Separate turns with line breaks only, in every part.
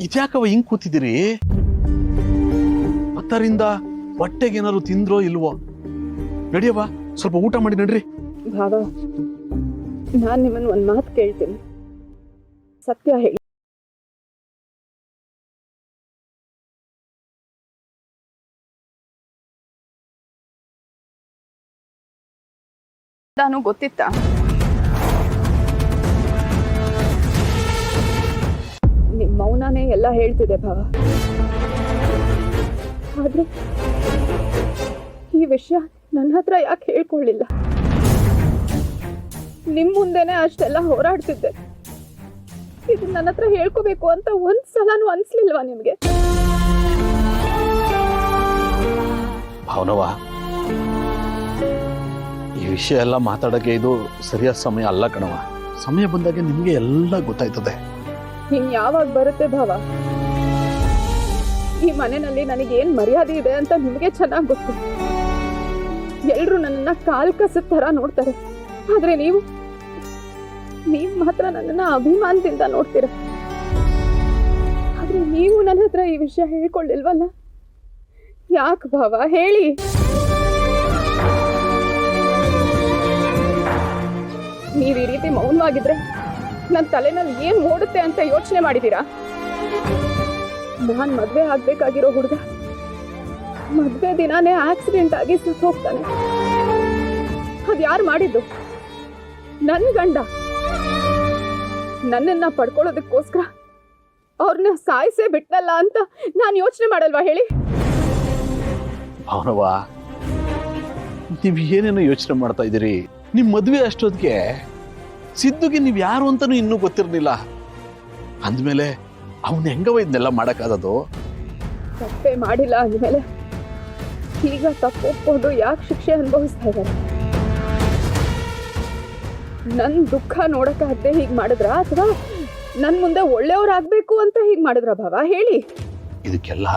ಇದ್ಯಾಕವ ಹಿಂಗ್ ಕೂತಿದ್ದೀರಿ? ಹತ್ತರಿಂದ ಹೊಟ್ಟೆಗೇನಾದ್ರು ತಿಂದ್ರೋ ಇಲ್ವೋ? ನಡಿಯವ್ವ, ಸ್ವಲ್ಪ ಊಟ ಮಾಡಿ ನಡ್ರಿ.
ಭಾವ, ನಾನ್ ನಿಮ್ಮನ್ನ ಒಂದ್ ಮಾತು ಕೇಳ್ತೀನಿ, ಸತ್ಯ ಹೇಳಿ. ನಾನು ಗೊತ್ತಿತ್ತ ನಿಮ್ ಮೌನನೇ ಎಲ್ಲ ಹೇಳ್ತಿದೆ ಭಾವ. ಆದ್ರೆ ಈ ವಿಷಯ ನನ್ನ ಹತ್ರ ಯಾಕೆ ಹೇಳ್ಕೊಳ್ಳಿಲ್ಲ? ನಿಮ್ ಮುಂದೆನೆ ಅಷ್ಟೆಲ್ಲ ಹೋರಾಡ್ತಿದ್ದೆ. ಇದು ನನ್ನ ಹತ್ರ ಹೇಳ್ಕೋಬೇಕು ಅಂತ ಒಂದ್ಸಲನೂ ಅನ್ಸ್ಲಿಲ್ವಾ ನಿಮ್ಗೆ?
ಭಾವನವ್ವ, ಈ ವಿಷಯ ಎಲ್ಲ ಮಾತಾಡಕ್ಕೆ ಇದು ಸರಿಯಾದ ಸಮಯ ಅಲ್ಲ ಕಣವ. ಸಮಯ ಬಂದಾಗ ನಿಮ್ಗೆ ಎಲ್ಲ ಗೊತ್ತಾಯ್ತದೆ.
ಹಿಂಗ್ ಯಾವಾಗ ಬರುತ್ತೆ ಭಾವ? ಈ ಮನೆಯಲ್ಲಿ ನನಗೇನ್ ಮರ್ಯಾದೆ ಇದೆ ಅಂತ ನಿಮ್ಗೆ ಚೆನ್ನಾಗಿ ಗೊತ್ತು. ಎಲ್ರು ನನ್ನನ್ನ ಕಾಲ್ ಕಸದ ತರ ನೋಡ್ತಾರೆ, ಆದ್ರೆ ನೀವು ಮಾತ್ರ ನನ್ನನ್ನ ಅಭಿಮಾನದಿಂದ ನೋಡ್ತೀರ. ಆದ್ರೆ ನೀವು ನನ್ನ ಹತ್ರ ಈ ವಿಷಯ ಹೇಳ್ಕೊಳ್ಳಿಲ್ವಲ್ಲ? ಯಾಕೆ ಭಾವ, ಹೇಳಿ. ನೀವ್ ಈ ರೀತಿ ಮೌನವಾಗಿದ್ರೆ ನನ್ನ ತಲೆನಲ್ಲಿ ಏನ್ ಓಡುತ್ತೆ ಅಂತ ಯೋಚನೆ ಮಾಡಿದೀರಾ? ನಾನ್ ಮದ್ವೆ ಆಗ್ಬೇಕಾಗಿರೋ ಹುಡುಗ ಮದ್ವೆ ದಿನಾನೇ ಆಕ್ಸಿಡೆಂಟ್ ಆಗಿ ಸತ್ತು ಹೋಗ್ತಾನೆ. ಅದ್ ಯಾರು ಮಾಡಿದ್ದು? ನನ್ ಗಂಡ. ನನ್ನನ್ನ ಪಡ್ಕೊಳ್ಳೋದಕ್ಕೋಸ್ಕರ ಅವ್ರನ್ನ ಸಾಯಿಸೇ ಬಿಟ್ನಲ್ಲ ಅಂತ ನಾನು ಯೋಚನೆ ಮಾಡಲ್ವಾ ಹೇಳಿ?
ಭಾವನವ್ವ, ನೀವ್ ಏನೇನೋ ಯೋಚನೆ ಮಾಡ್ತಾ ಇದ್ದೀರಿ. ನಿಮ್ ಮದ್ವೆ ಅಷ್ಟೊತ್ತಿಗೆ ಸಿದ್ದುಗೆ ನೀವ್ ಯಾರು ಅಂತಾನು ಇನ್ನೂ ಗೊತ್ತಿರ್ಲಿಲ್ಲ. ಅಂದ್ಮೇಲೆ ಅವನ್ ಹೆಂಗವ ಇದನ್ನೆಲ್ಲ ಮಾಡಕ್ಕಾದದು?
ತಪ್ಪೇ ಮಾಡಿಲ್ಲ ಅಂದ್ಮೇಲೆ ಈಗ ತಪ್ಪು ಒಪ್ಕೊಂಡು ಯಾಕೆ ಶಿಕ್ಷೆ ಅನುಭವಿಸ್ತಾ ಇದ್ದಾರೆ? ನನ್ ದುಃಖ ನೋಡಕ್ಕಾಗದೆ ಹೀಗ್ ಮಾಡಿದ್ರ, ಅಥವಾ ನನ್ ಮುಂದೆ ಒಳ್ಳೆಯವ್ರಾಗ್ಬೇಕು ಅಂತ ಹೀಗ್ ಮಾಡಿದ್ರ ಭಾವ? ಹೇಳಿ.
ಇದಕ್ಕೆಲ್ಲ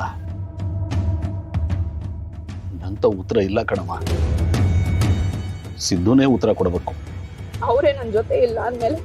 ನಂತ ಉತ್ತರ ಇಲ್ಲ ಕಣಮ್ಮ. ಸಿದ್ದುನೇ ಉತ್ತರ ಕೊಡಬೇಕು.
ಅವರೇ ನನ್ ಜೊತೆ ಇಲ್ಲ ಅಂದ್ಮೇಲೆ